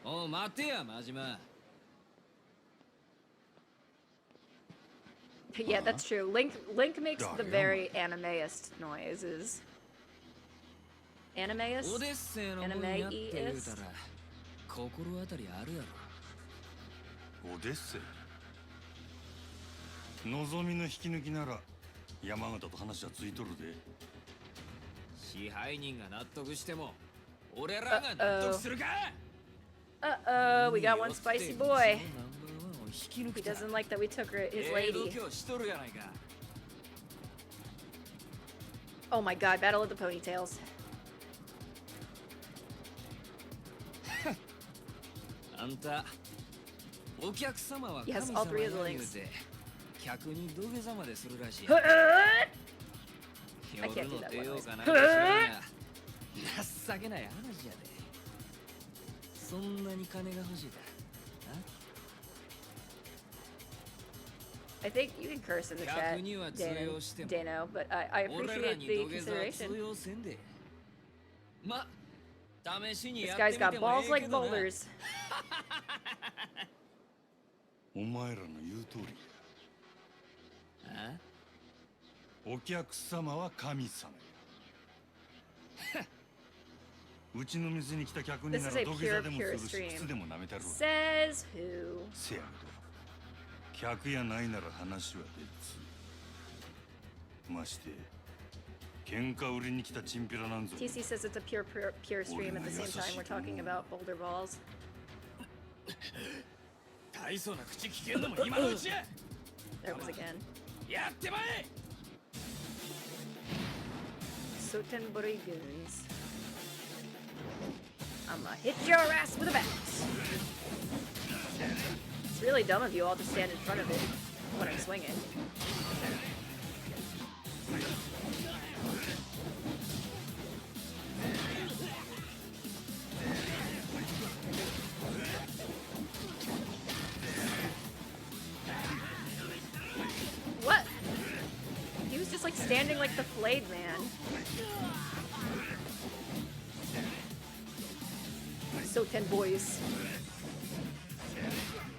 お待てや真島 Yeah, that's true. Link makes the very animeist noises. Animeist? オデッセイの分やって言うたら心当たりあるやろオデッセイ望みの引き抜きなら山形と話はついとるで支配人が納得しても俺らが納得するか Uh-oh, we got one spicy boy. He doesn't like that we took his lady. Oh my god, Battle of the Ponytails. Yes, all three of the links. I can't do that one. 情けない話やでそんなに金が欲しいか I think you can curse in the chat, Dano, but I appreciate the consideration. This guy's got balls like boulders. お前らの言う通りお客様は神様うちの店に来た客になら土下座でもするし靴でも舐めたるわ Says who? せやけど客やないなら話は別まして喧嘩売りに来たチンピラなんぞ TC says it's a pure stream at the same time we're talking about boulder balls. 大層な口聞けんのも今のうちや There it was again. やってまえ Sotenbori goons. I'ma hit your ass with a bat. It's really dumb of you all to stand in front of it when I'm swinging. What? He was just like standing like the flayed man. So 10 boys.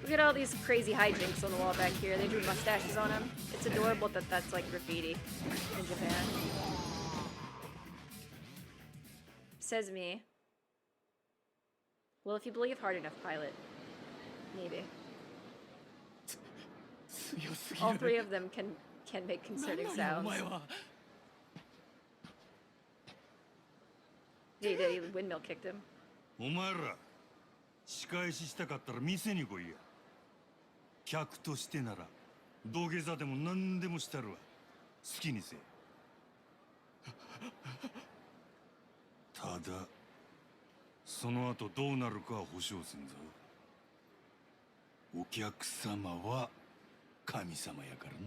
Look at all these crazy hijinks on the wall back here. They drew mustaches on them. It's adorable that that's like graffiti in Japan. Says me. Well, if you believe hard enough, pilot. Maybe. All three of them can make concerning sounds. They windmill kicked him. お前ら仕返ししたかったら店に来いや客としてなら土下座でも何でもしたるわ好きにせただその後どうなるかは保証せんぞお客様は神様やからな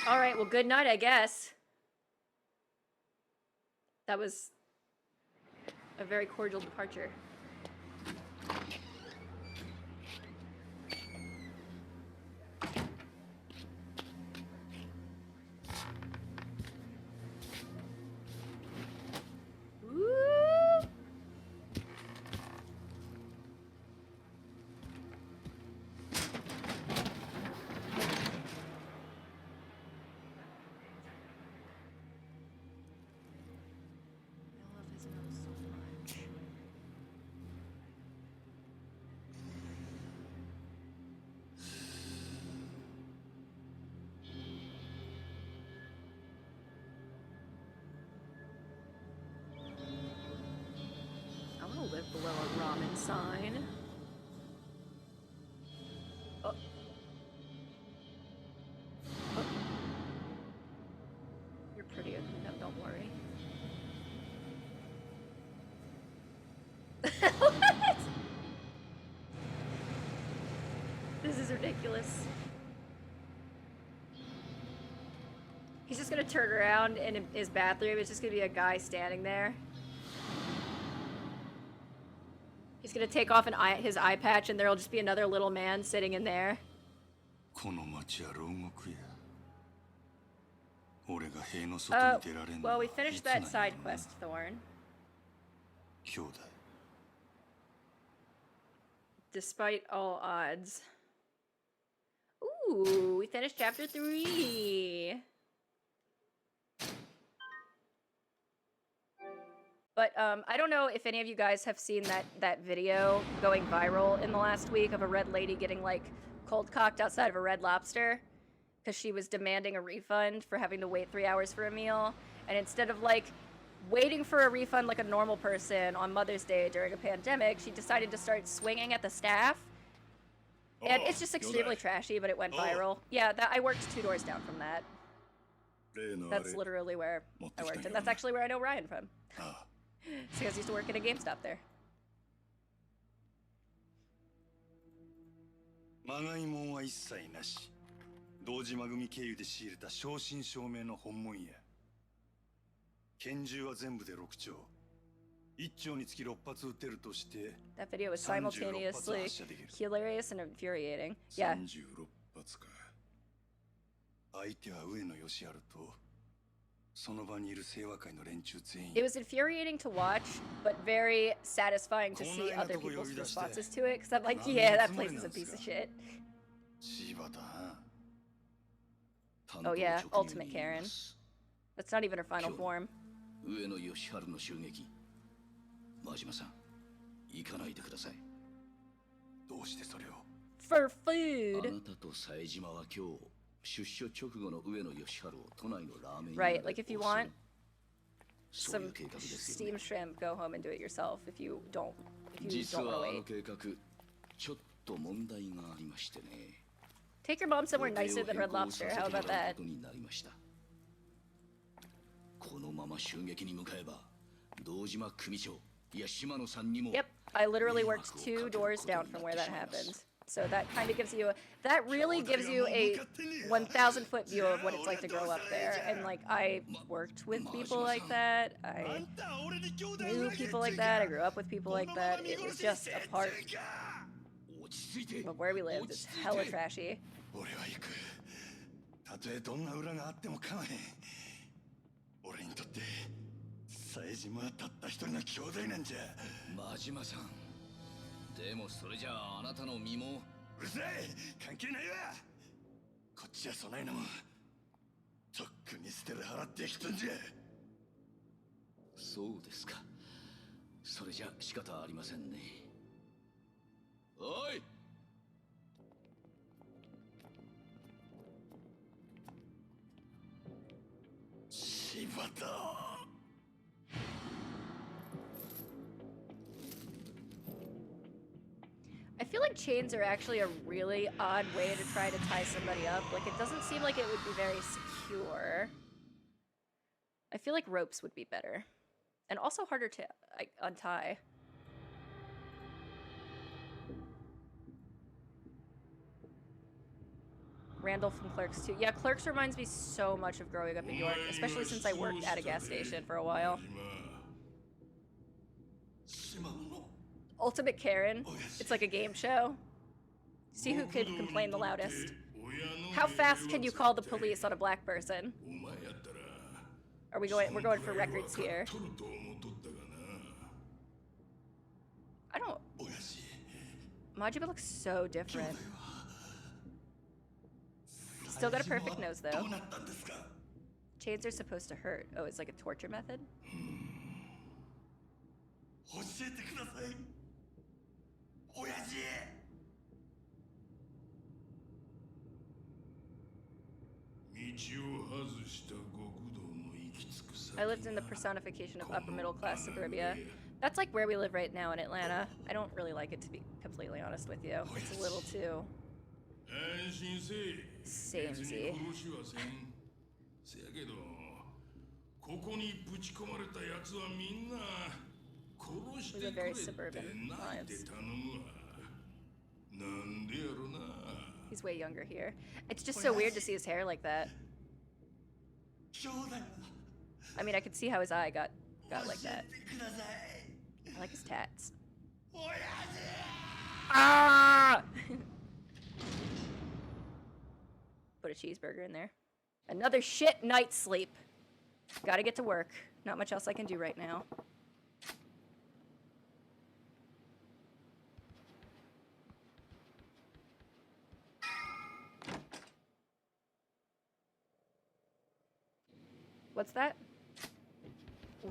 All right, well, good night, I guess. That was a very cordial departure. Woo! Live below a ramen sign. Oh. Oh. You're prettier than them, don't worry. What? This is ridiculous. He's just gonna turn around and in his bathroom, it's just gonna be a guy standing there. He's gonna take off his eye patch, and there'll just be another little man sitting in there. この町は牢獄や。俺が塀の外に出られんのは Well, we い finished つなん that や side ろな。 quest, Thorn. 兄弟。 Despite all odds. Ooh, we finished chapter 3. But I don't know if any of you guys have seen that video going viral in the last week of a red lady getting like cold cocked outside of a Red Lobster because she was demanding a refund for having to wait 3 hours for a meal, and instead of like waiting for a refund like a normal person on Mother's Day during a pandemic, she decided to start swinging at the staff. And it's just extremely trashy, but it went viral. Yeah, I worked 2 doors down from that. That's literally where I worked, and that's actually where I know Ryan from. So I used to work at a GameStop there. まがいもんは一切なし。堂島組経由で仕入れた正真正銘の本物や。拳銃は全部で6丁。1丁につき6発撃てるとして。That video was simultaneously hilarious and infuriating. Yeah. 36発か。相手は上野義治と。 It was infuriating to watch, but very satisfying to see other people's responses to it, because I'm like, yeah, that place is a piece of shit. Oh yeah, Ultimate Karen. That's not even her final form. For food! Right, like if you want some steamed shrimp, go home and do it yourself. If you don't want to wait. Take your mom somewhere nicer than Red Lobster. How about that? Yep, I literally worked 2 doors down from where that happened. So that kind of gives you, that really gives you a 1,000-foot view of what it's like to grow up there. And like, I worked with people like that. I knew people like that. I grew up with people like that. It was just a part of where we lived. It's hella trashy. Majima-san. でもそれじゃああなたの身もうるさい関係ないわこっちはそないのもとっくに捨てる払ってきたんじゃそうですかそれじゃ仕方ありませんねおい 柴田 I feel like chains are actually a really odd way to try to tie somebody up. Like, it doesn't seem like it would be very secure. I feel like ropes would be better. And also harder to untie. Randall from Clerks too. Yeah, Clerks reminds me so much of growing up in York, especially since I worked at a gas station for a while. Ultimate Karen. It's like a game show. See who could complain the loudest. How fast can you call the police on a black person? We're going for records here. I don't... Majima looks so different. He's still got a perfect nose though. Chains are supposed to hurt. Oh, it's like a torture method? I lived in the personification of upper middle class suburbia. That's like where we live right now in Atlanta. I don't really like it, to be completely honest with you. It's a little too samey. We live very suburban lives. He's way younger here. It's just so weird to see his hair like that. I mean, I could see how his eye got like that. I like his tats. Ah! Put a cheeseburger in there. Another shit night's sleep. Gotta get to work. Not much else I can do right now. What's that?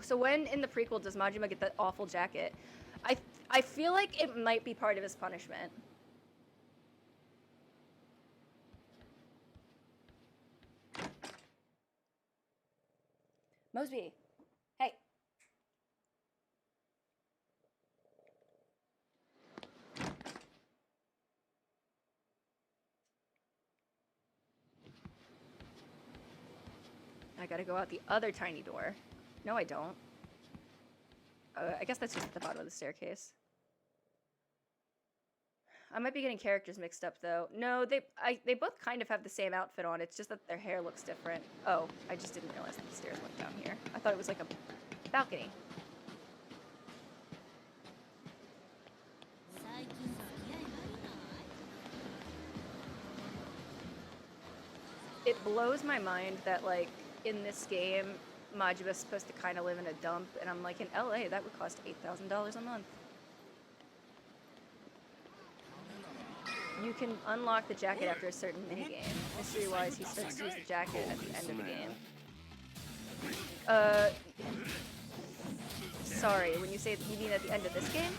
So when in the prequel does Majima get that awful jacket? I feel like it might be part of his punishment. Mosby, hey. I gotta go out the other tiny door. No, I don't. I guess that's just at the bottom of the staircase. I might be getting characters mixed up, though. No, they both kind of have the same outfit on. It's just that their hair looks different. Oh, I just didn't realize that the stairs went down here. I thought it was like a balcony. It blows my mind that, like, in this game, Majiba's supposed to kind of live in a dump, and I'm like, in LA, that would cost $8,000 a month. You can unlock the jacket after a certain minigame. Mystery-wise, he starts to use the jacket at the end of the game. Sorry, when you say, you mean at the end of this game?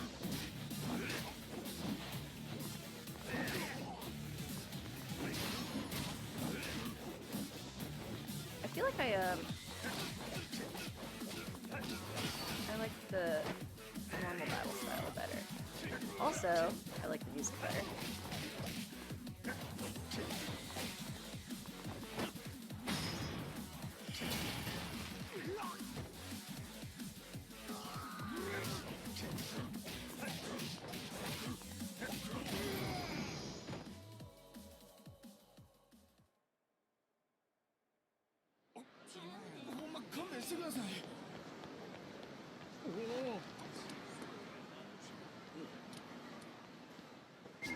I feel like I like the normal battle style better. Also, I like the music better.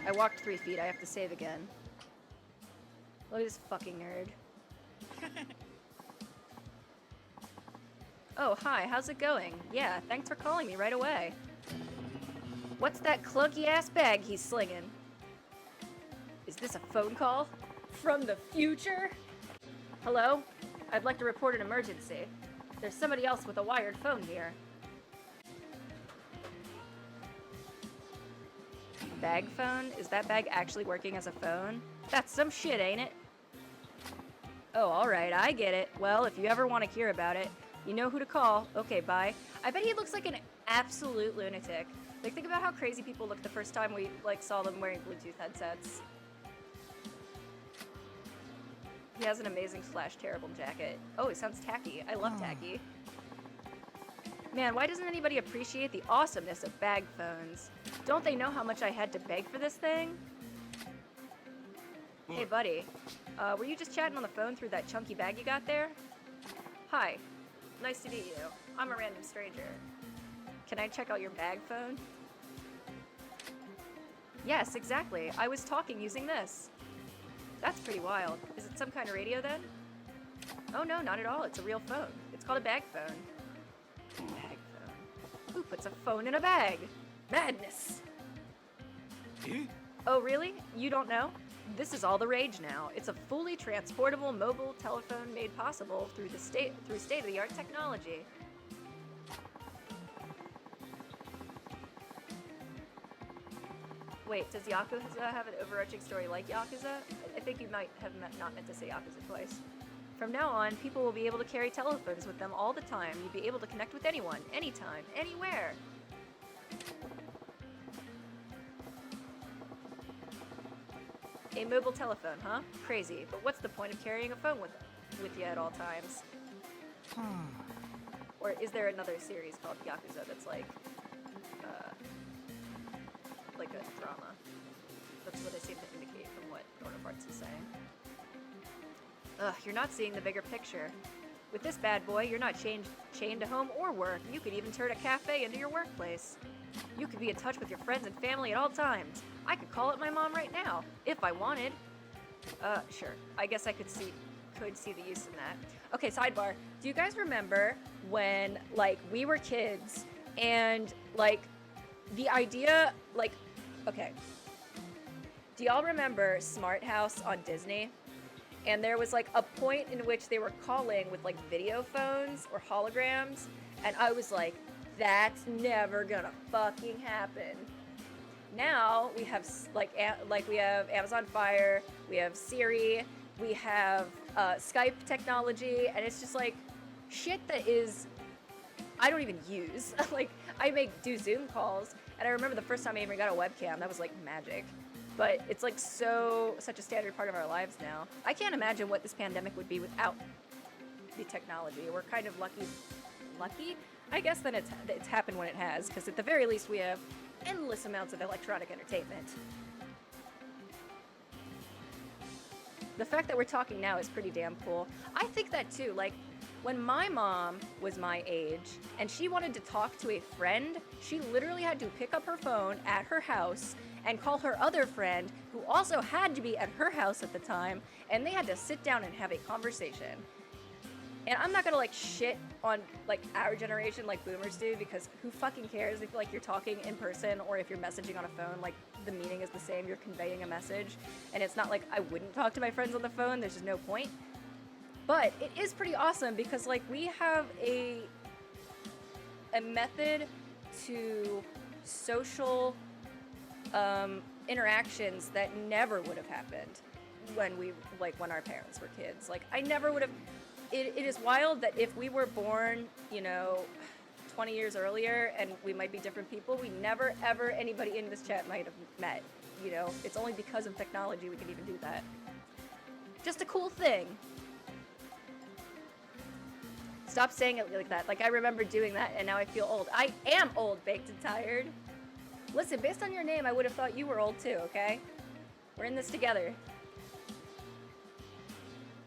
I walked 3 feet, I have to save again. Look at this fucking nerd. Oh, hi, how's it going? Yeah, thanks for calling me right away. What's that clunky-ass bag he's slinging? Is this a phone call? From the future? Hello? I'd like to report an emergency. There's somebody else with a wired phone here. Bag phone? Is that bag actually working as a phone? That's some shit, ain't it? Oh, alright, I get it. Well, if you ever want to hear about it, you know who to call. Okay, bye. I bet he looks like an absolute lunatic. Like, think about how crazy people looked the first time we, like, saw them wearing Bluetooth headsets. He has an amazing / terrible jacket. Oh, it sounds tacky. I love tacky. Man, why doesn't anybody appreciate the awesomeness of bag phones? Don't they know how much I had to beg for this thing? Hey, buddy. Were you just chatting on the phone through that chunky bag you got there? Hi. Nice to meet you. I'm a random stranger. Can I check out your bag phone? Yes, exactly. I was talking using this. That's pretty wild. Is it some kind of radio then? Oh no, not at all. It's a real phone. It's called a bag phone. Bag phone. Who puts a phone in a bag? Madness! Oh really? You don't know? This is all the rage now. It's a fully transportable mobile telephone made possible through state-of-the-art technology. Wait, does Yakuza have an overarching story like Yakuza? I think you might have not meant to say Yakuza twice. From now on, people will be able to carry telephones with them all the time. You'll be able to connect with anyone, anytime, anywhere. A mobile telephone, huh? Crazy, but what's the point of carrying a phone with you at all times? Or is there another series called Yakuza that's like a drama? That's what I seem to indicate from what Norton Parts is saying. Ugh, you're not seeing the bigger picture. With this bad boy, you're not chained to home or work. You could even turn a cafe into your workplace. You could be in touch with your friends and family at all times. I could call it my mom right now, if I wanted. Sure. I guess I could see the use in that. Okay, sidebar. Do you guys remember when, like, we were kids and, like, the idea, like, okay. Do y'all remember Smart House on Disney? And there was, like, a point in which they were calling with, like, video phones or holograms, and I was like, that's never gonna fucking happen. Now we have we have Amazon Fire, we have Siri, we have Skype technology, and it's just like shit that is I don't even use. Like I do Zoom calls, and I remember the first time I even got a webcam, that was like magic. But it's like such a standard part of our lives now. I can't imagine what this pandemic would be without the technology. We're kind of lucky, I guess, that it's happened when it has, because at the very least we have endless amounts of electronic entertainment. The fact that we're talking now is pretty damn cool. I think that too, like, when my mom was my age and she wanted to talk to a friend, she literally had to pick up her phone at her house and call her other friend, who also had to be at her house at the time, and they had to sit down and have a conversation. And I'm not gonna like shit on like our generation like boomers do, because who fucking cares if like you're talking in person or if you're messaging on a phone, like the meaning is the same, you're conveying a message. And it's not like I wouldn't talk to my friends on the phone, there's just no point. But it is pretty awesome because like we have a method to social interactions that never would have happened when our parents were kids. Like I never would have. It is wild that if we were born, 20 years earlier, and we might be different people, we never ever anybody in this chat might have met. It's only because of technology we can even do that. Just a cool thing. Stop saying it like that. Like I remember doing that, and now I feel old. I am old, baked and tired. Listen, based on your name, I would have thought you were old too, okay? We're in this together.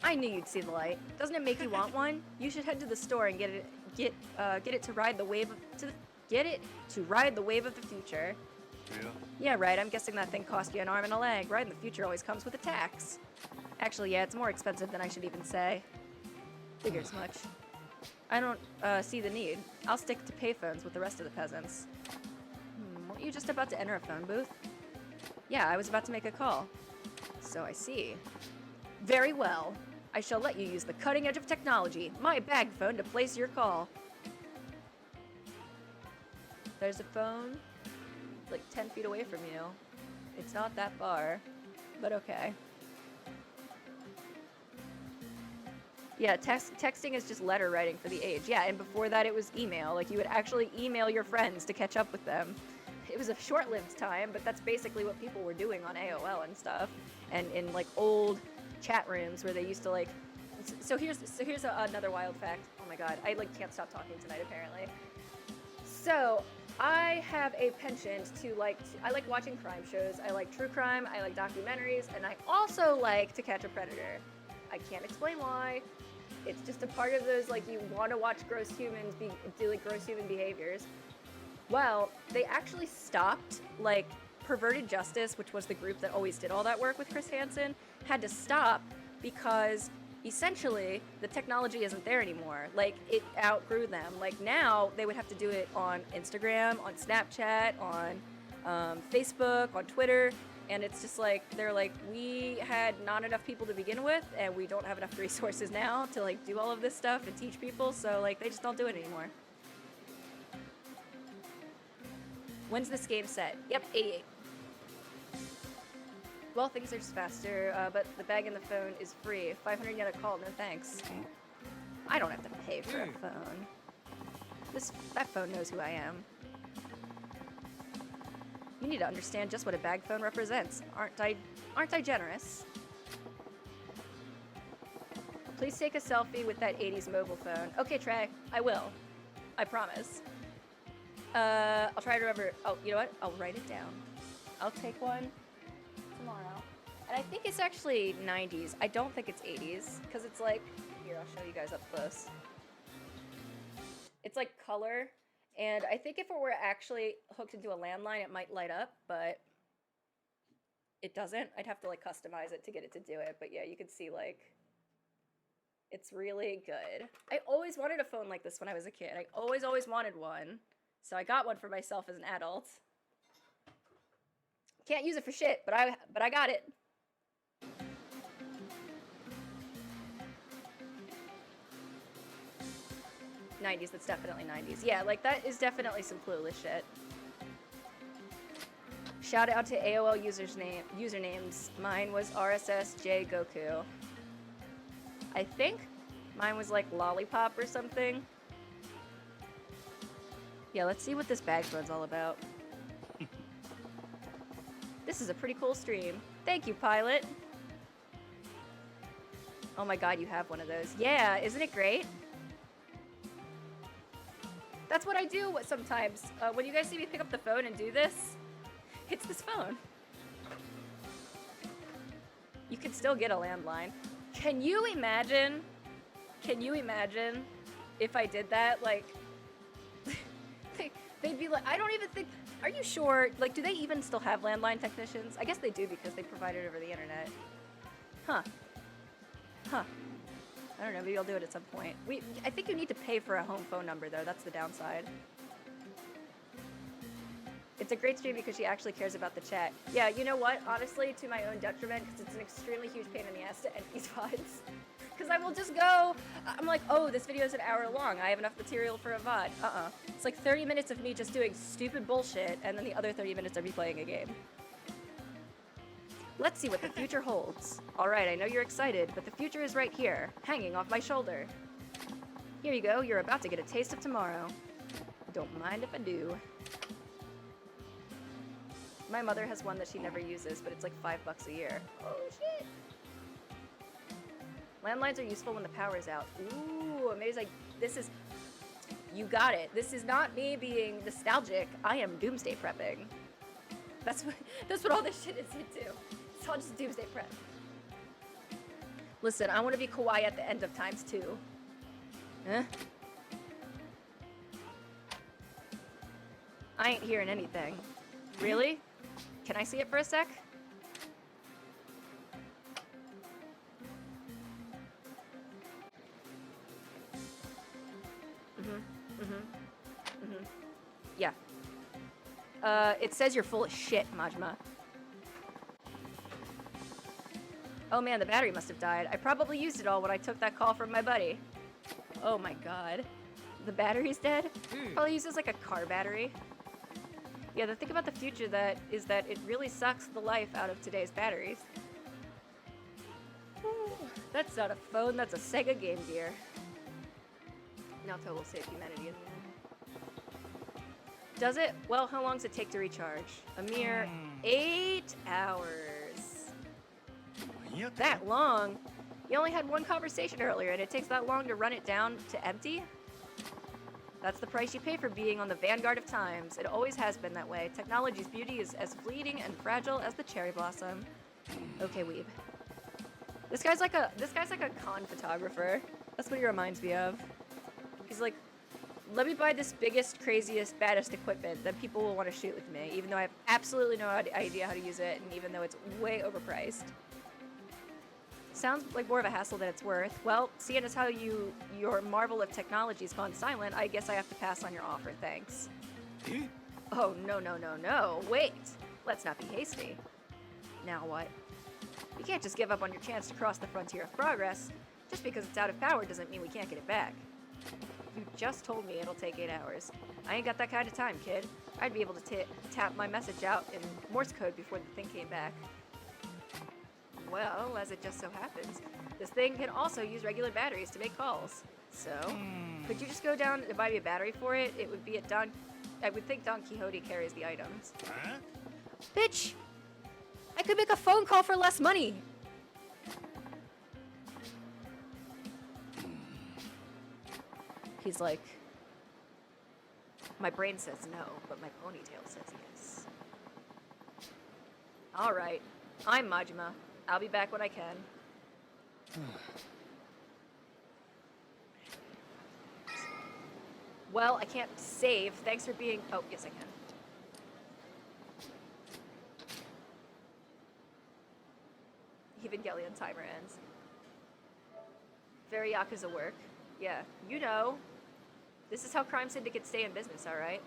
I knew you'd see the light. Doesn't it make you want one? You should head to the store and get it to ride the wave of the future. Yeah. Yeah, right. I'm guessing that thing cost you an arm and a leg. Riding the future always comes with a tax. Actually, yeah, it's more expensive than I should even say. Figured as much. I don't see the need. I'll stick to payphones with the rest of the peasants. Weren't you just about to enter a phone booth? Yeah, I was about to make a call. So I see. Very well. I shall let you use the cutting edge of technology, my bag phone, to place your call. There's a phone, like 10 feet away from you. It's not that far, but okay. Yeah, texting is just letter writing for the age. Yeah, and before that it was email. Like you would actually email your friends to catch up with them. It was a short-lived time, but that's basically what people were doing on AOL and stuff, and in like old chat rooms where they used to like. So here's another wild fact. Oh my god, I like can't stop talking tonight apparently. So I have a penchant to I like watching crime shows. I like true crime. I like documentaries, and I also like To Catch a Predator. I can't explain why. It's just a part of those like you want to watch gross humans do like gross human behaviors. Well, they actually stopped, like, Perverted Justice, which was the group that always did all that work with Chris Hansen, had to stop because, essentially, the technology isn't there anymore. Like, it outgrew them. Like, now, they would have to do it on Instagram, on Snapchat, on Facebook, on Twitter, and it's just like, they're like, we had not enough people to begin with, and we don't have enough resources now to, like, do all of this stuff and teach people, so, like, they just don't do it anymore. When's this game set? Yep, 88. Well, things are just faster, but the bag and the phone is free. 500 yen a call, no thanks. I don't have to pay for a phone. That phone knows who I am. You need to understand just what a bag phone represents. Aren't I generous? Please take a selfie with that 80s mobile phone. Okay, Trey, I will. I promise. I'll try to remember. Oh, you know what? I'll write it down. I'll take one tomorrow. And I think it's actually 90s. I don't think it's 80s, because it's like, here, I'll show you guys up close. It's like color, and I think if it were actually hooked into a landline, it might light up, but it doesn't. I'd have to like customize it to get it to do it, but yeah, you can see like it's really good. I always wanted a phone like this when I was a kid. I always wanted one, so I got one for myself as an adult. Can't use it for shit, but I got it. '90s, that's definitely '90s. Yeah, like that is definitely some clueless shit. Shout out to AOL usernames. Mine was RSSJ Goku. I think mine was like Lollipop or something. Yeah, let's see what this bag run's all about. This is a pretty cool stream. Thank you, Pilot. Oh my god, you have one of those. Yeah, isn't it great? That's what I do sometimes. When you guys see me pick up the phone and do this, it's this phone. You can still get a landline. Can you imagine if I did that? Like, they'd be like, I don't even think, are you sure? Like, do they even still have landline technicians? I guess they do because they provide it over the internet. Huh. I don't know, maybe I'll do it at some point. I think you need to pay for a home phone number, though. That's the downside. It's a great stream because she actually cares about the chat. Yeah, you know what? Honestly, to my own detriment, because it's an extremely huge pain in the ass to end these VODs. Because I will just go, I'm like, oh, this video is an hour long. I have enough material for a VOD. It's like 30 minutes of me just doing stupid bullshit, and then the other 30 minutes of me playing a game. Let's see what the future holds. All right, I know you're excited, but the future is right here, hanging off my shoulder. Here you go, you're about to get a taste of tomorrow. Don't mind if I do. My mother has one that she never uses, but it's like $5 a year. Oh, shit. Landlines are useful when the power's out. Ooh, amazing. This is... You got it. This is not me being nostalgic. I am doomsday prepping. That's what all this shit is into. It's all just doomsday prep. Listen, I want to be kawaii at the end of times, too. Huh? I ain't hearing anything. Really? Can I see it for a sec? Yeah. It says you're full of shit, Majima. Oh man, the battery must have died. I probably used it all when I took that call from my buddy. Oh my god. The battery's dead? Probably uses like a car battery. Yeah, the thing about the future is that it really sucks the life out of today's batteries. That's not a phone, that's a Sega Game Gear. Naoto will save humanity in the end. Does it? Well, how long does it take to recharge? A mere 8 hours. That long? You only had one conversation earlier and it takes that long to run it down to empty? That's the price you pay for being on the vanguard of times. It always has been that way. Technology's beauty is as fleeting and fragile as the cherry blossom. Okay, weeb. This guy's like a con photographer. That's what he reminds me of. He's like, let me buy this biggest, craziest, baddest equipment, then people will want to shoot with me, even though I have absolutely no idea how to use it, and even though it's way overpriced. Sounds like more of a hassle than it's worth. Well, seeing as how your marvel of technology's gone silent, I guess I have to pass on your offer, thanks. Oh, no. Wait. Let's not be hasty. Now what? You can't just give up on your chance to cross the frontier of progress. Just because it's out of power doesn't mean we can't get it back. You just told me it'll take 8 hours. I ain't got that kind of time, kid. I'd be able to tap my message out in Morse code before the thing came back. Well, as it just so happens, this thing can also use regular batteries to make calls. So, could you just go down and buy me a battery for it? It would be at I would think Don Quixote carries the items. Huh? Bitch! I could make a phone call for less money! He's like, my brain says no, but my ponytail says yes. Alright, I'm Majima. I'll be back when I can. Well, I can't save. Thanks for being... Oh, yes, I can. Evangelion timer ends. Very Yakuza work. Yeah, you know. This is how crime syndicates stay in business, alright?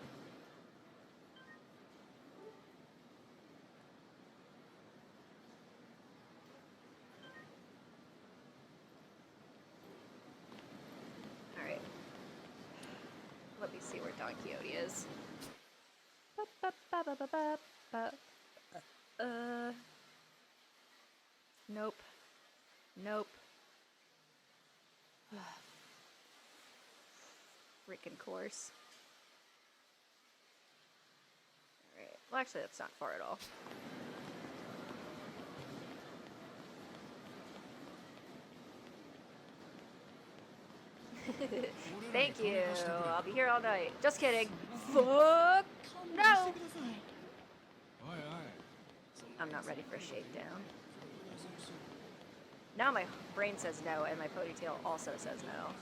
Alright. Let me see where Don Quixote is. Nope. Nope. Freaking course. Alright. Well, actually, that's not far at all. Thank you. I'll be here all night. Just kidding. Fuck no. I'm not ready for a shakedown. Now my brain says no, and my ponytail also says no. I'm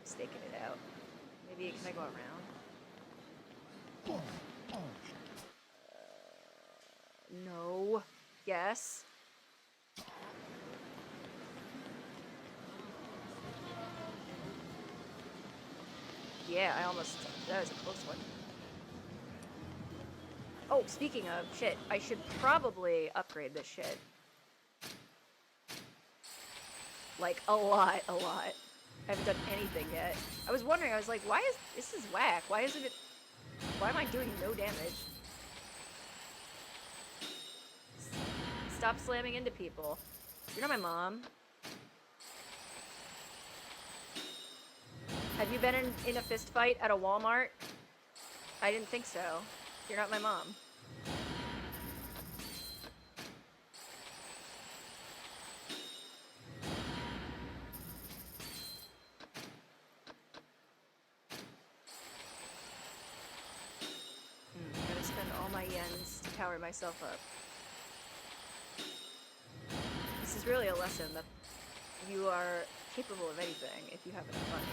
staking it out. Maybe can I go around? No. Yes. Yeah, I almost... That was a close one. Oh, speaking of shit, I should probably upgrade this shit. Like, a lot. I haven't done anything yet. I was wondering, I was like, why is... This is whack. Why isn't it... Why am I doing no damage? Stop slamming into people. You're not my mom. Have you been in a fist fight at a Walmart? I didn't think so. You're not my mom. I'm gonna spend all my yens to power myself up. This is really a lesson that you are capable of anything if you have enough money.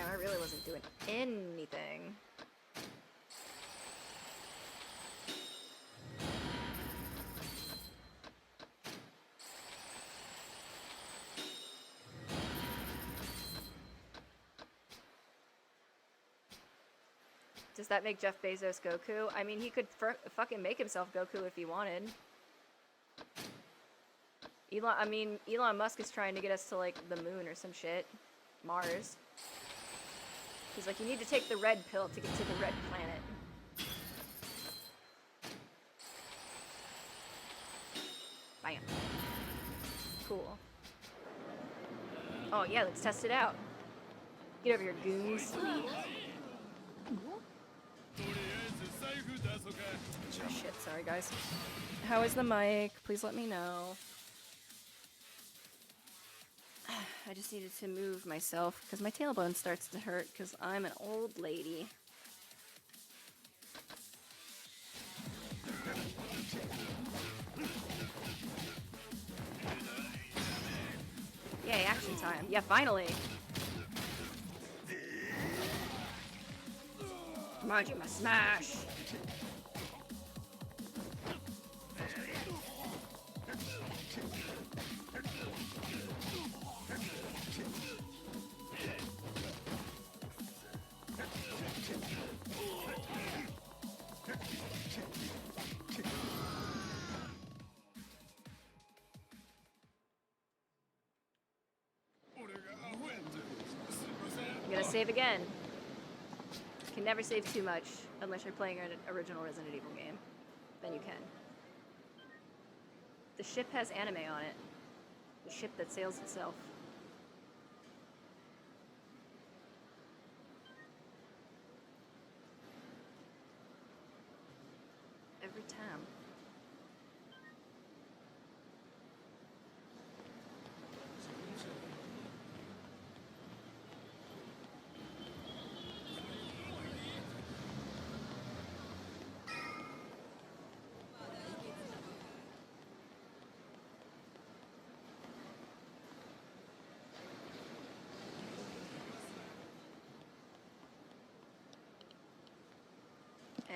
I really wasn't doing anything. Does that make Jeff Bezos Goku? I mean, he could fucking make himself Goku if he wanted. Elon Musk is trying to get us to, like, the moon or some shit. Mars. He's like, you need to take the red pill to get to the red planet. Bam. Cool. Oh yeah, let's test it out. Get over here, goons. Oh, shit, sorry guys. How is the mic? Please let me know. I just needed to move myself because my tailbone starts to hurt because I'm an old lady. Yay, action time. Yeah, finally. Majima smash. I'm gonna save again. You can never save too much unless you're playing an original Resident Evil game. Then you can. The ship has anime on it. The ship that sails itself.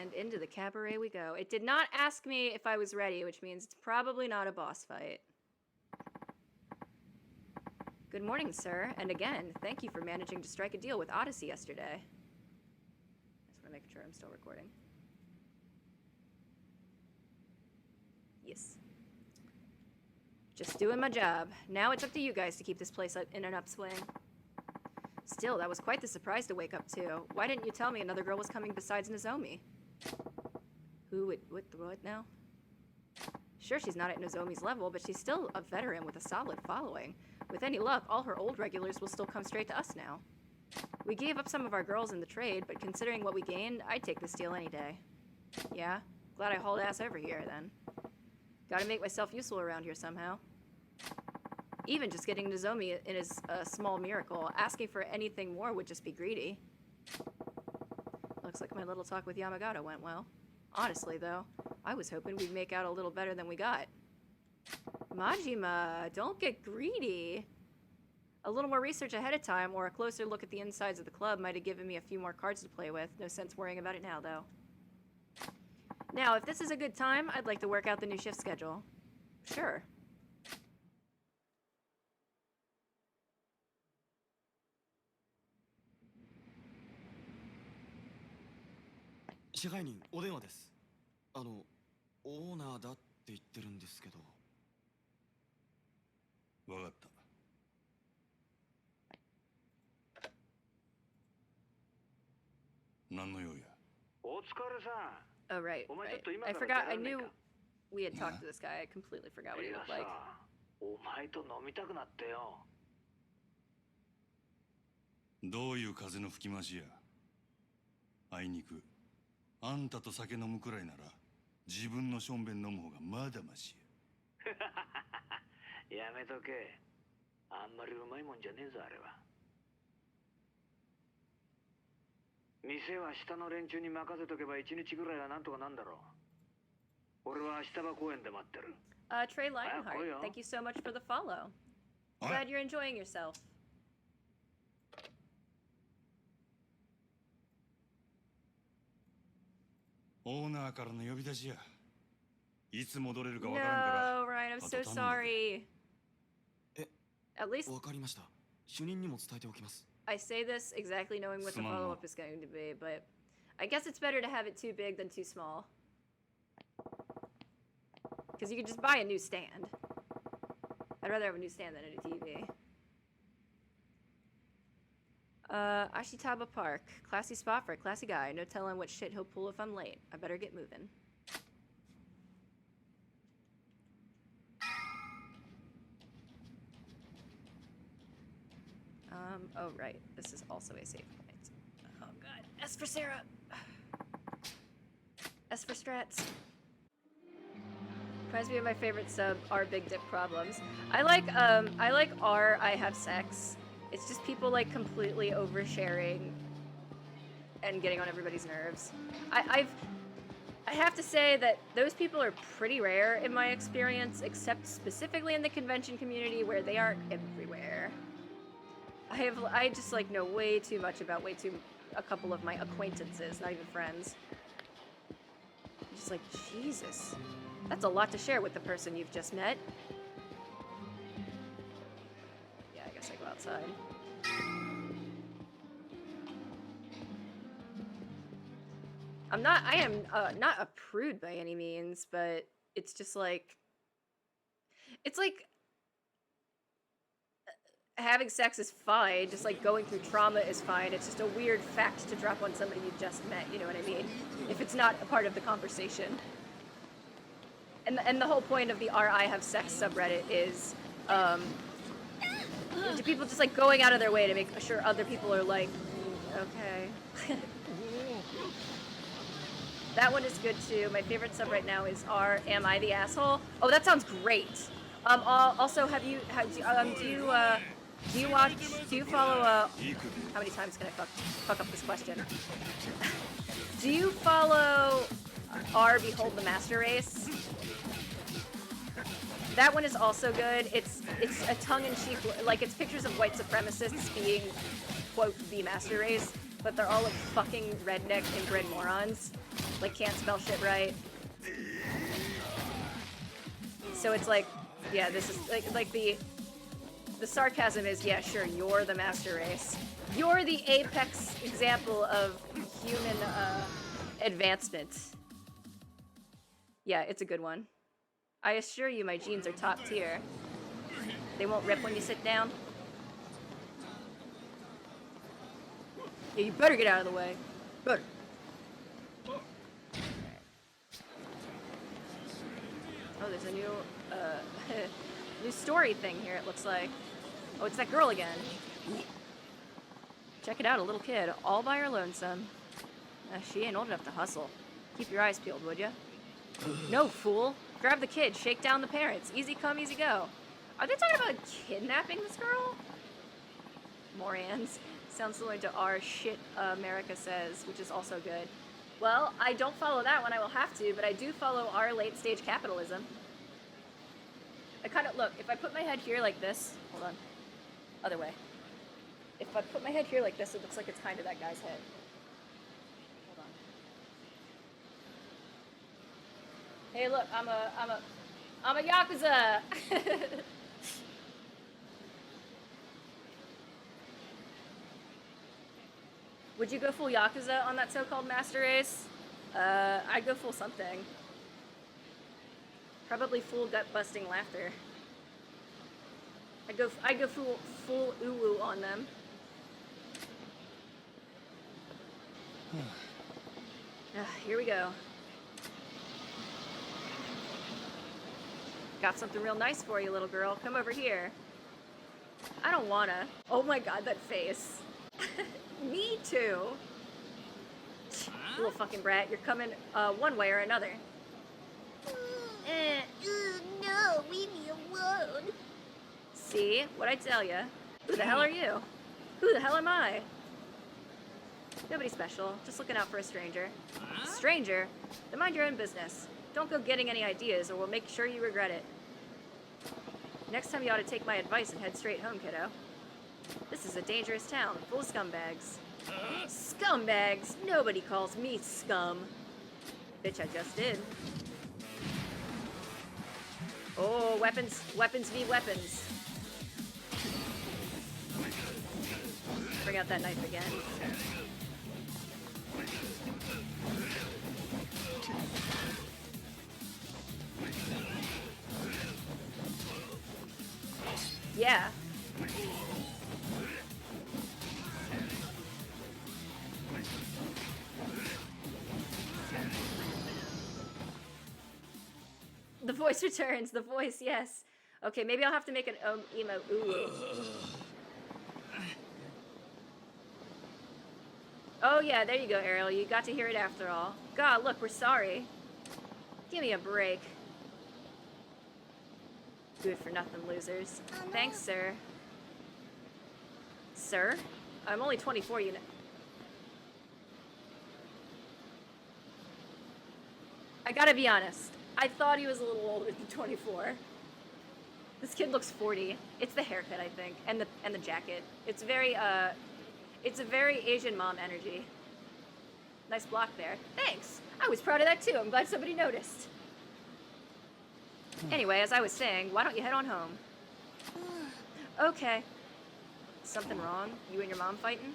And into the cabaret we go. It did not ask me if I was ready, which means it's probably not a boss fight. Good morning, sir. And again, thank you for managing to strike a deal with Odyssey yesterday. I just want to make sure I'm still recording. Yes. Just doing my job. Now it's up to you guys to keep this place in an upswing. Still, that was quite the surprise to wake up to. Why didn't you tell me another girl was coming besides Nozomi? Who, what now? Sure, she's not at Nozomi's level, but she's still a veteran with a solid following. With any luck, all her old regulars will still come straight to us now. We gave up some of our girls in the trade, but considering what we gained, I'd take this deal any day. Yeah? Glad I hauled ass over here, then. Gotta make myself useful around here somehow. Even just getting Nozomi in is a small miracle. Asking for anything more would just be greedy. Looks like my little talk with Yamagata went well. Honestly, though, I was hoping we'd make out a little better than we got. Majima, don't get greedy. A little more research ahead of time or a closer look at the insides of the club might have given me a few more cards to play with. No sense worrying about it now, though. Now, if this is a good time, I'd like to work out the new shift schedule. Sure. Shigairin, お電話です。オーナーだって言ってるんですけど。わかった。何の用や。お疲れさん。 Oh, right. I forgot. I knew we had talked to this guy. I completely forgot what he looked like. お前と飲みたくなってよ。どういう風の吹き回しや。あいにく。あんたと酒飲むくらいなら自分のしょんべん飲む方がまだましや。やめとけ。あんまりうまいもんじゃねえぞあれは。店は下の連中に任せとけば1日ぐらいはなんとかなんだろう。俺は明日場公園で待ってる。Trey Lionheart, thank you so much for the follow. Glad you're enjoying yourself. オーナーからの呼び出しや。いつ戻れるかわからんから。No, Ryan, I'm so sorry. At least わかりました。主任にも伝えておきます。I say this exactly knowing what the follow-up is going to be, but I guess it's better to have it too big than too small. Because you could just buy a new stand. I'd rather have a new stand than a new TV. Ashitaba Park. Classy spot for a classy guy. No telling what shit he'll pull if I'm late. I better get moving. Oh right. This is also a save point. Oh god. S for Sarah! S for strats. Reminds me of my favorite sub, R Big Dick Problems. I like R I Have Sex. It's just people like completely oversharing and getting on everybody's nerves. I have to say that those people are pretty rare in my experience, except specifically in the convention community where they are everywhere. I just like know way too much about a couple of my acquaintances, not even friends. I'm just like, Jesus. That's a lot to share with the person you've just met. Yeah, I guess I go outside. I am not a prude by any means, but it's just like, it's like, having sex is fine, just like going through trauma is fine. It's just a weird fact to drop on somebody you just met, you know what I mean? If it's not a part of the conversation. And the whole point of the I Have Sex subreddit is, to people just like going out of their way to make sure other people are like, okay. That one is good too. My favorite sub right now is Am I the Asshole? Oh, that sounds great. Also, do you follow, how many times can I fuck up this question? Do you follow Behold the Master Race? That one is also good. It's a tongue-in-cheek, like it's pictures of white supremacists being, quote, the Master Race, but they're all like fucking redneck inbred morons. like can't spell shit right. So it's like, yeah, this is like the sarcasm is, yeah, sure, you're the master race. You're the apex example of human advancement. Yeah, it's a good one. I assure you my jeans are top tier. They won't rip when you sit down. Yeah, you better get out of the way. Better. Oh, there's a new, new story thing here, it looks like. Oh, it's that girl again. Check it out, a little kid, all by her lonesome. She ain't old enough to hustle. Keep your eyes peeled, would ya? No, fool. Grab the kid, shake down the parents. Easy come, easy go. Are they talking about kidnapping this girl? Morans. Sounds similar to our shit America says, which is also good. Well, I don't follow that one, I will have to, but I do follow our late stage capitalism. I kind of, look, if I put my head here like this, hold on, other way. If I put my head here like this, it looks like it's kind of that guy's head. Hold on. Hey, look, I'm a Yakuza! Would you go full Yakuza on that so-called master race? I'd go full something. Probably full gut-busting laughter. I'd go full uwu on them. Here we go. Got something real nice for you, little girl. Come over here. I don't wanna. Oh my god, that face. Me too. You little fucking brat. You're coming one way or another. No, leave me alone. See? What'd I tell ya? Who the hell are you? Who the hell am I? Nobody special. Just looking out for a stranger. Stranger? Then mind your own business. Don't go getting any ideas or we'll make sure you regret it. Next time you ought to take my advice and head straight home, kiddo. This is a dangerous town, full of scumbags. Scumbags? Nobody calls me scum. Bitch, I just did. Oh, weapons v weapons. Bring out that knife again. Yeah. The voice returns. The voice, yes. Okay, maybe I'll have to make an emo. Ooh. Oh yeah, there you go, Ariel. You got to hear it after all. God, look, we're sorry. Give me a break. Good for nothing, losers. Thanks, sir. Sir? I'm only 24, you know. I gotta be honest. I thought he was a little older than 24. This kid looks 40. It's the haircut, I think, and the jacket. It's very it's a very Asian mom energy. Nice block there. Thanks. I was proud of that too. I'm glad somebody noticed. Anyway, as I was saying, why don't you head on home? Okay. Something wrong? You and your mom fighting?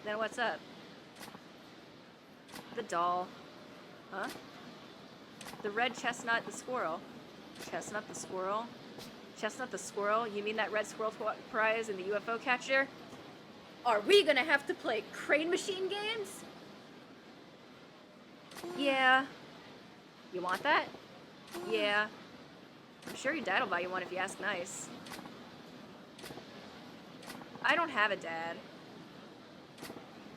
Then what's up? The doll. Huh? The red chestnut the squirrel. Chestnut the squirrel? Chestnut the squirrel? You mean that red squirrel prize in the UFO catcher? Are we gonna have to play crane machine games? Yeah. You want that? Yeah. I'm sure your dad'll buy you one if you ask nice. I don't have a dad.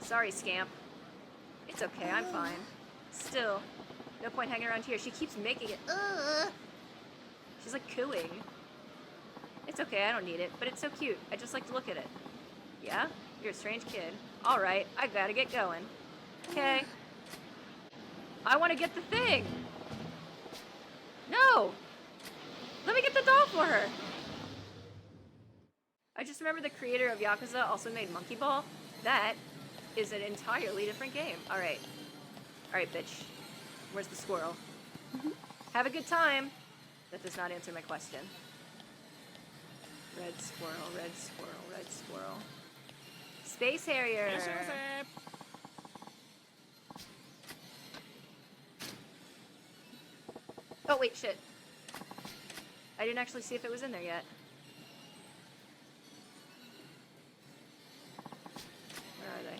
Sorry, scamp. It's okay, I'm fine. Still, no point hanging around here. She keeps making it. She's like cooing. It's okay, I don't need it, but it's so cute. I just like to look at it. Yeah? You're a strange kid. Alright, I gotta get going. Okay. I want to get the thing! No! Let me get the doll for her! I just remember the creator of Yakuza also made Monkey Ball. That is an entirely different game. Alright. Alright, bitch. Where's the squirrel? Have a good time. That does not answer my question. Red squirrel, red squirrel, red squirrel. Space Harrier! Oh, wait, shit. I didn't actually see if it was in there yet. Where are they?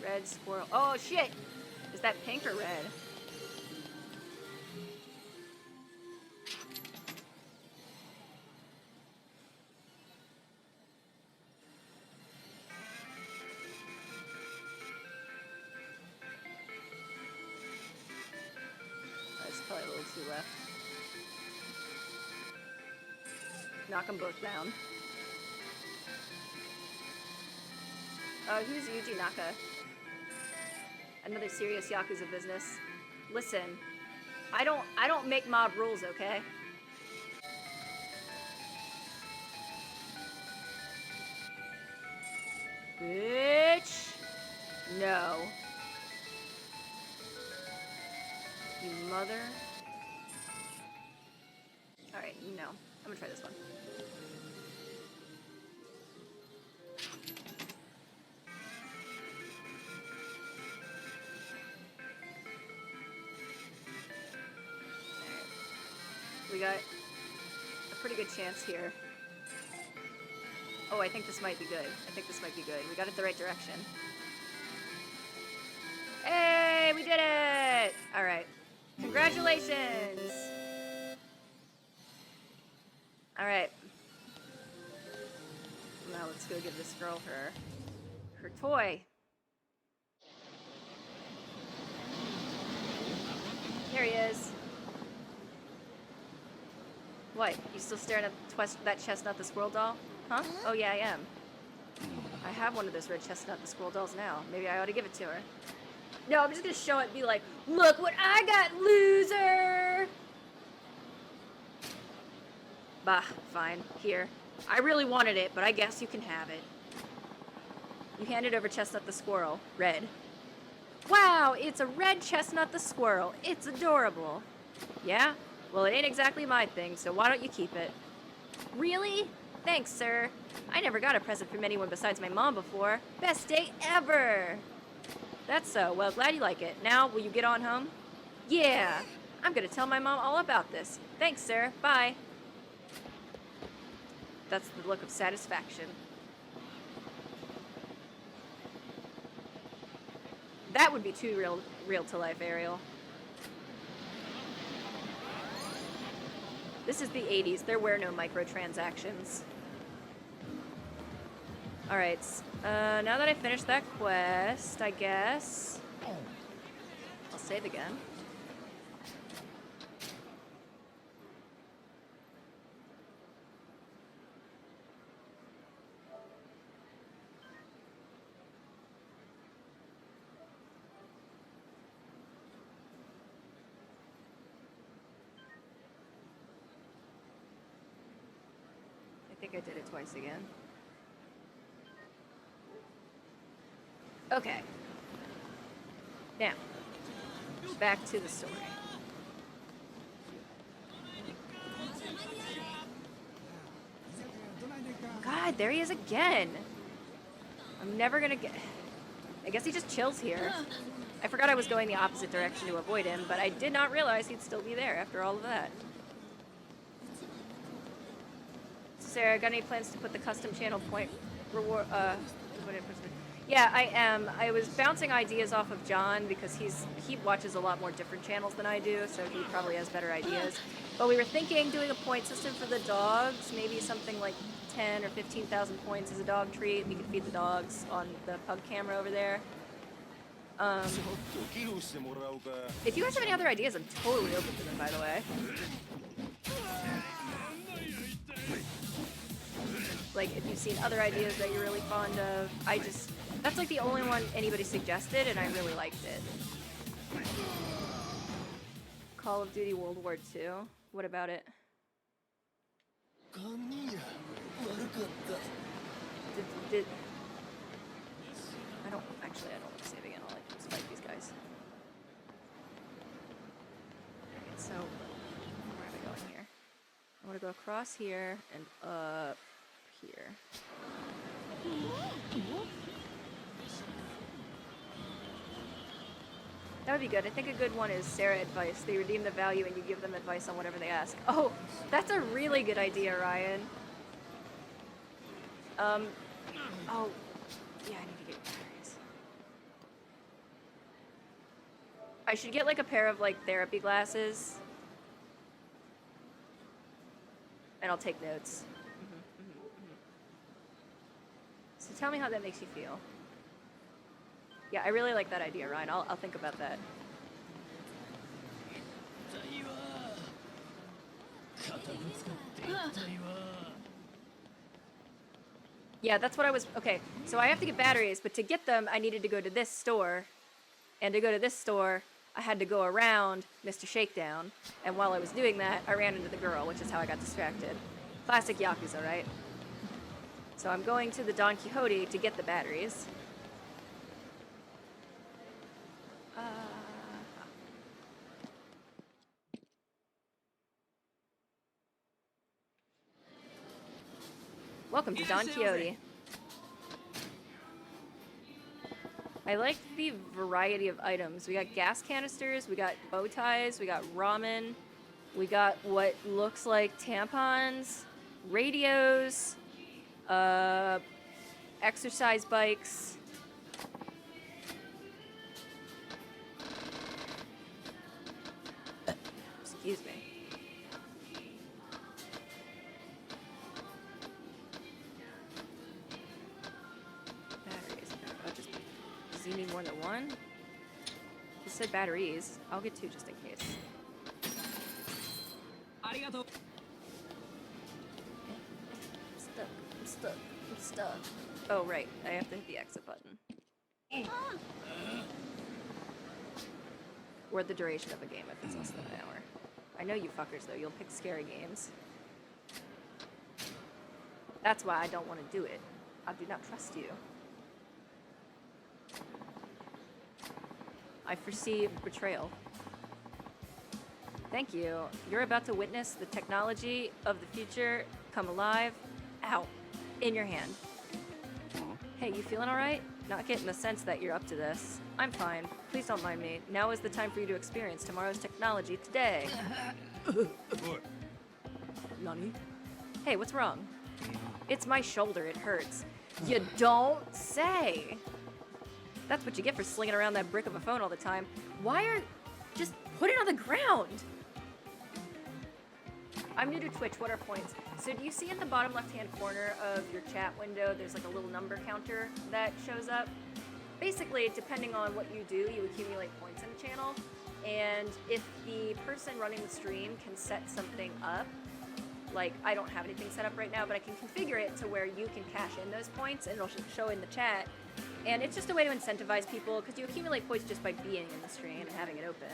Red squirrel. Oh, shit! Is that pink or red? There's probably a little too left. Knock them both down. Who's Yuji Naka? Another serious Yakuza business. Listen, I don't make mob rules, okay? Bitch! No. You mother. Alright, no. I'm gonna try this one. We got a pretty good chance here. Oh, I think this might be good. I think this might be good. We got it the right direction. Hey, we did it! Alright. Congratulations! Alright. Now let's go give this girl her toy. There he is. What? You still staring at that chestnut the squirrel doll? Huh? Oh yeah, I am. I have one of those red chestnut the squirrel dolls now. Maybe I ought to give it to her. No, I'm just gonna show it and be like, look what I got, loser! Bah, fine. Here. I really wanted it, but I guess you can have it. You handed over Chestnut the squirrel. Red. Wow, it's a red Chestnut the squirrel. It's adorable. Yeah? Well, it ain't exactly my thing, so why don't you keep it? Really? Thanks, sir. I never got a present from anyone besides my mom before. Best day ever! That's so. Well, glad you like it. Now, will you get on home? Yeah! I'm gonna tell my mom all about this. Thanks, sir. Bye. That's the look of satisfaction. That would be too real to life, Ariel. This is the 80s. There were no microtransactions. Alright. Now that I finished that quest, I guess I'll save again. I think I did it twice again. Okay. Now, back to the story. God, there he is again. I'm never gonna get... I guess he just chills here. I forgot I was going the opposite direction to avoid him, but I did not realize he'd still be there after all of that. Sarah, got any plans to put the custom channel point reward, yeah, I am. I was bouncing ideas off of John because he watches a lot more different channels than I do, so he probably has better ideas. But we were thinking doing a point system for the dogs, maybe something like 10 or 15,000 points as a dog treat. We could feed the dogs on the pug camera over there. If you guys have any other ideas, I'm totally open to them, by the way. Like, if you've seen other ideas that you're really fond of, that's like the only one anybody suggested, and I really liked it. Call of Duty World War II. What about it? I don't go across here and up here. That would be good. I think a good one is Sarah advice. They redeem the value and you give them advice on whatever they ask. Oh, that's a really good idea, Ryan. Oh, yeah, I need to get batteries. I should get like a pair of like therapy glasses. And I'll take notes. So tell me how that makes you feel. Yeah, I really like that idea, Ryan. I'll think about that. Yeah, that's what I was... Okay, so I have to get batteries, but to get them, I needed to go to this store. And to go to this store, I had to go around Mr. Shakedown. And while I was doing that, I ran into the girl, which is how I got distracted. Classic Yakuza, right? So I'm going to the Don Quixote to get the batteries. Welcome to Don Quixote. I like the variety of items. We got gas canisters, we got bow ties, we got ramen, we got what looks like tampons, radios, exercise bikes. Excuse me. Batteries. Oh, does he need more than one? He said batteries. I'll get two just in case. Arigato. I'm stuck. Oh, right. I have to hit the exit button. Or the duration of a game if it's less than an hour. I know you fuckers, though. You'll pick scary games. That's why I don't want to do it. I do not trust you. I foresee betrayal. Thank you. You're about to witness the technology of the future come alive. Ow. In your hand. Hey, you feeling alright? Not getting the sense that you're up to this. I'm fine. Please don't mind me. Now is the time for you to experience tomorrow's technology today. Nani? Hey, what's wrong? It's my shoulder. It hurts. You don't say. That's what you get for slinging around that brick of a phone all the time. Why are... Just put it on the ground. I'm new to Twitch. What are points? So do you see at the bottom left-hand corner of your chat window, there's like a little number counter that shows up? Basically, depending on what you do, you accumulate points in the channel. And if the person running the stream can set something up, like I don't have anything set up right now, but I can configure it to where you can cash in those points and it'll show in the chat. And it's just a way to incentivize people because you accumulate points just by being in the stream and having it open.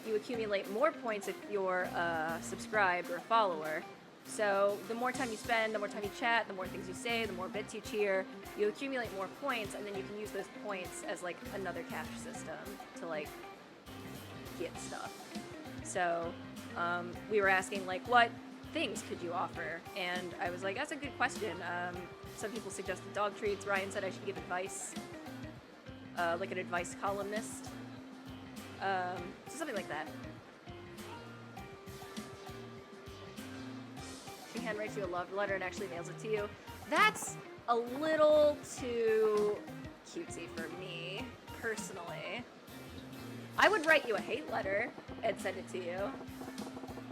You accumulate more points if you're subscribed or a follower. So the more time you spend, the more time you chat, the more things you say, the more bits you cheer, you accumulate more points, and then you can use those points as like another cash system to like get stuff. So we were asking like, what things could you offer? And I was like, that's a good question. Some people suggested dog treats. Ryan said I should give advice, like an advice columnist. So something like that. She handwrites you a love letter and actually mails it to you. That's a little too cutesy for me, personally. I would write you a hate letter and send it to you.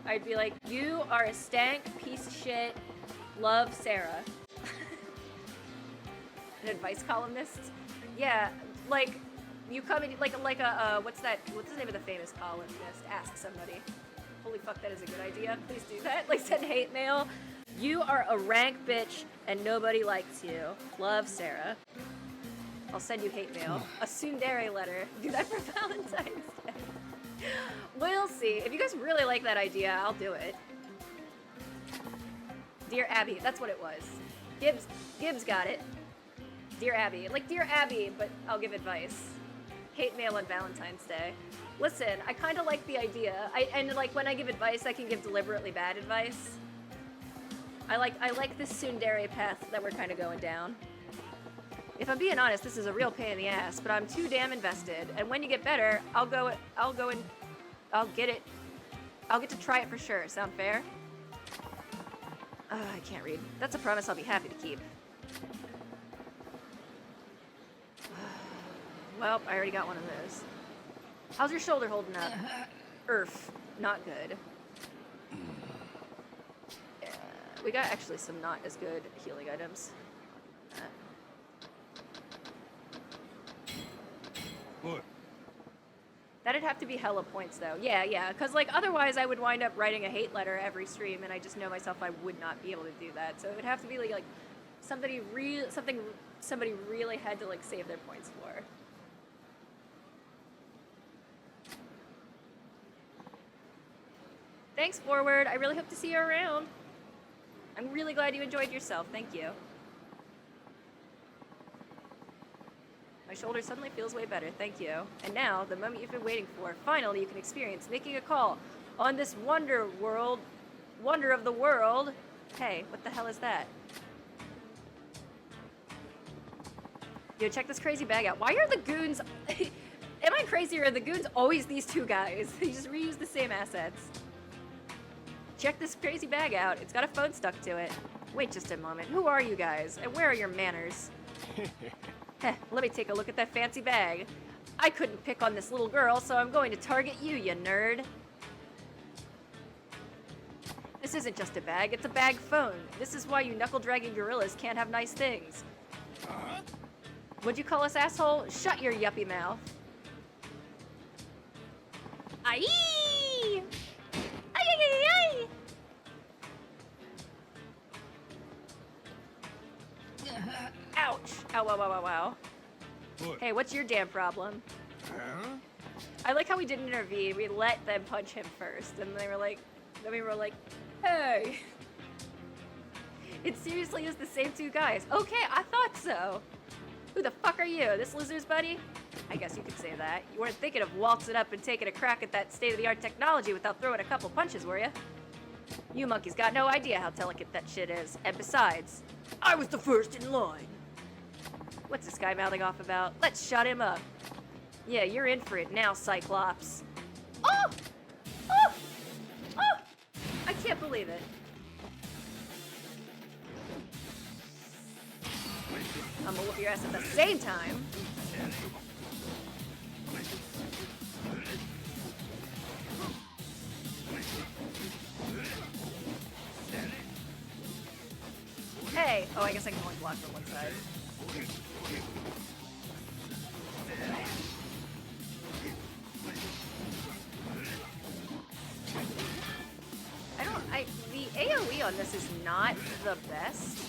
I'd be like, you are a stank piece of shit. Love, Sarah. An advice columnist? Yeah, like, you come in, like a, what's the name of the famous columnist? Ask somebody. Holy fuck, that is a good idea. Please do that. Like, send hate mail. You are a rank bitch and nobody likes you. Love, Sarah. I'll send you hate mail. A tsundere letter. Do that for Valentine's Day. We'll see. If you guys really like that idea, I'll do it. Dear Abby, that's what it was. Gibbs got it. Dear Abby. Like, Dear Abby, but I'll give advice. Hate mail on Valentine's Day. Listen, I kind of like the idea. And like when I give advice, I can give deliberately bad advice. I like this tsundere path that we're kind of going down. If I'm being honest, this is a real pain in the ass, but I'm too damn invested. And when you get better, I'll get it. I'll get to try it for sure. Sound fair? I can't read. That's a promise I'll be happy to keep. Well, I already got one of those. How's your shoulder holding up? Not good. Yeah, we got actually some not as good healing items. What? That'd have to be hella points, though. Yeah, because, like, otherwise I would wind up writing a hate letter every stream, and I just know myself I would not be able to do that. So it would have to be, like somebody really had to, like, save their points for. Thanks, Forward. I really hope to see you around. I'm really glad you enjoyed yourself. Thank you. My shoulder suddenly feels way better, thank you. And now, the moment you've been waiting for, finally you can experience making a call on this wonder of the world. Hey, what the hell is that? Yo, check this crazy bag out. Why are the goons... Am I crazy or are the goons always these two guys? They just reuse the same assets. Check this crazy bag out. It's got a phone stuck to it. Wait just a moment. Who are you guys? And where are your manners? Heh, let me take a look at that fancy bag. I couldn't pick on this little girl, so I'm going to target you, you nerd. This isn't just a bag, it's a bag phone. This is why you knuckle-dragging gorillas can't have nice things. Would you call us asshole? Shut your yuppie mouth. Aye! Ay, ay, ay, ay! Ouch! Ow, wow, wow, wow, wow. What? Hey, what's your damn problem? I like how we didn't intervene. We let them punch him first, and then we were like, hey! It seriously is the same two guys. Okay, I thought so. Who the fuck are you? This lizard's buddy? I guess you could say that. You weren't thinking of waltzing up and taking a crack at that state-of-the-art technology without throwing a couple punches, were you? You monkeys got no idea how delicate that shit is. And besides, I was the first in line. What's this guy mouthing off about? Let's shut him up. Yeah, you're in for it now, Cyclops. Oh! Oh! Oh! I can't believe it. I'm gonna whoop your ass at the same time. Hey! Oh, I guess I can only block from one side. The AoE on this is not the best.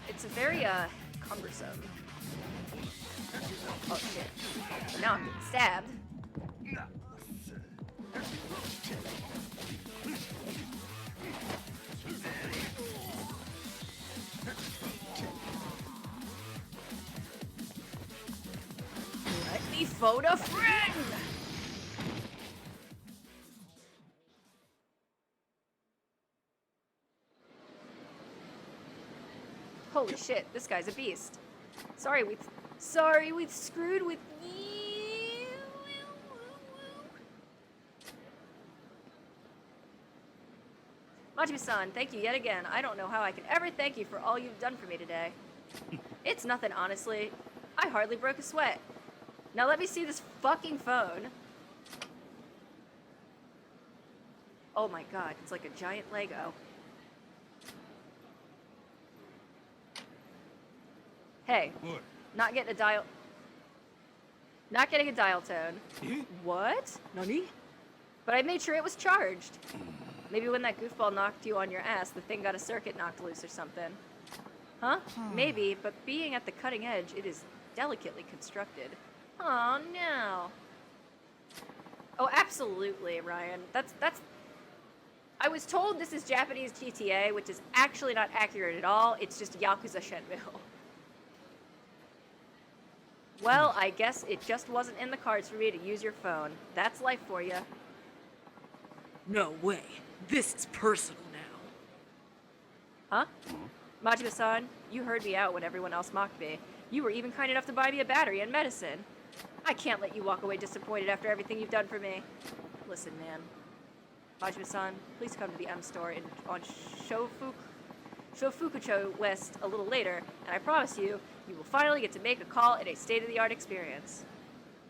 It's very, cumbersome. Oh, shit. Now I'm getting stabbed. Let me phone a friend! Holy shit, this guy's a beast. Sorry we screwed with you. Majima-san, thank you yet again. I don't know how I can ever thank you for all you've done for me today. It's nothing, honestly. I hardly broke a sweat. Now let me see this fucking phone. Oh my god, it's like a giant Lego. Hey, What? not getting a dial tone. What? Nani? But I made sure it was charged. Maybe when that goofball knocked you on your ass, the thing got a circuit knocked loose or something. Huh? Maybe, but being at the cutting edge, it is delicately constructed. Oh no. Oh, absolutely, Ryan. That's I was told this is Japanese GTA, which is actually not accurate at all. It's just Yakuza Shenmue. Well, I guess it just wasn't in the cards for me to use your phone. That's life for you. No way. This is personal now. Huh? Majima-san, you heard me out when everyone else mocked me. You were even kind enough to buy me a battery and medicine. I can't let you walk away disappointed after everything you've done for me. Listen, man. Majima-san, please come to the M store on Shofukucho West a little later, and I promise you, you will finally get to make a call at a state-of-the-art experience.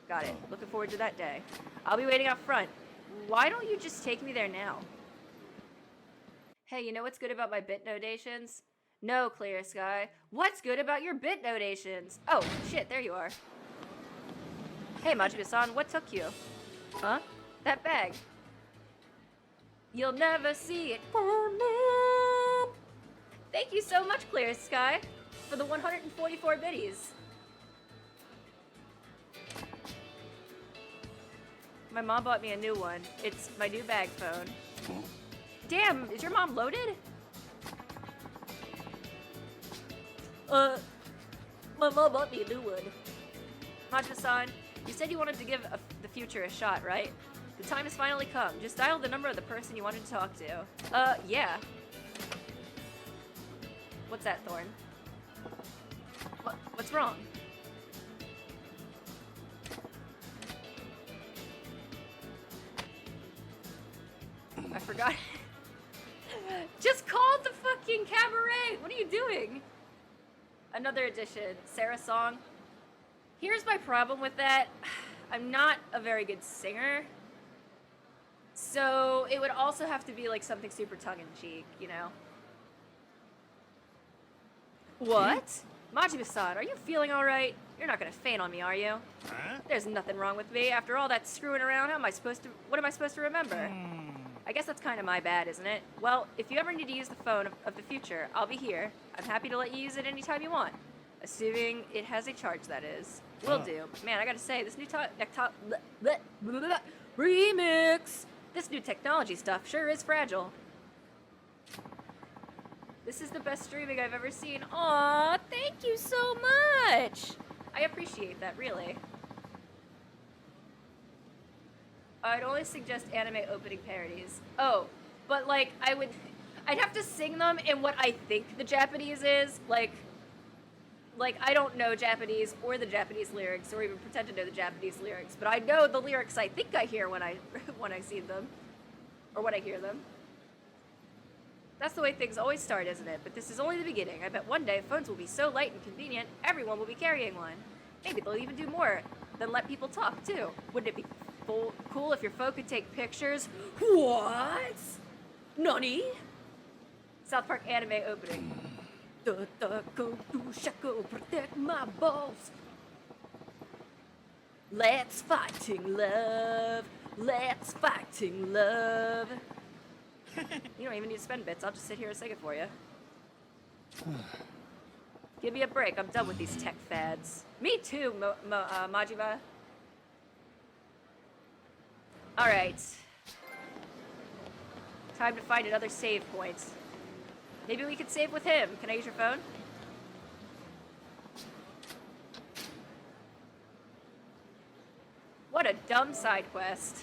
Got it. Looking forward to that day. I'll be waiting out front. Why don't you just take me there now? Hey, you know what's good about my bit donations? No, Clear Sky. What's good about your bit donations? Oh, shit, there you are. Hey, Majima-san, what took you? Huh? That bag. You'll never see it. Thank you so much, Clear Sky, for the 144 biddies. My mom bought me a new one. It's my new bag phone. Damn, is your mom loaded? My mom bought me a new one. Majima-san, you said you wanted to give the future a shot, right? The time has finally come. Just dial the number of the person you wanted to talk to. Yeah. What's that, Thorn? What's wrong? I forgot. Just called the fucking cabaret! What are you doing? Another edition. Sarah song. Here's my problem with that. I'm not a very good singer. So it would also have to be like something super tongue-in-cheek, you know? What? Majima-san, are you feeling alright? You're not gonna faint on me, are you? Huh? There's nothing wrong with me. After all that screwing around, what am I supposed to remember? I guess that's kind of my bad, isn't it? Well, if you ever need to use the phone of the future, I'll be here. I'm happy to let you use it anytime you want. Assuming it has a charge, that is. Will do. Man, I gotta say, this new remix! This new technology stuff sure is fragile. This is the best streaming I've ever seen. Aw, thank you so much! I appreciate that, really. I'd only suggest anime opening parodies. Oh, but like, I'd have to sing them in what I think the Japanese is. Like I don't know Japanese or the Japanese lyrics or even pretend to know the Japanese lyrics, but I know the lyrics I think I hear when I see them. Or when I hear them. That's the way things always start, isn't it? But this is only the beginning. I bet one day phones will be so light and convenient, everyone will be carrying one. Maybe they'll even do more than let people talk, too. Wouldn't it be cool if your phone could take pictures? What? Nani? South Park anime opening. Go to Shako, protect my balls. Let's fighting love. Let's fighting love. You don't even need to spend bits. I'll just sit here and sing it for you. Give me a break. I'm done with these tech fads. Me too, Majima. Alright. Time to find another save point. Maybe we could save with him. Can I use your phone? What a dumb side quest.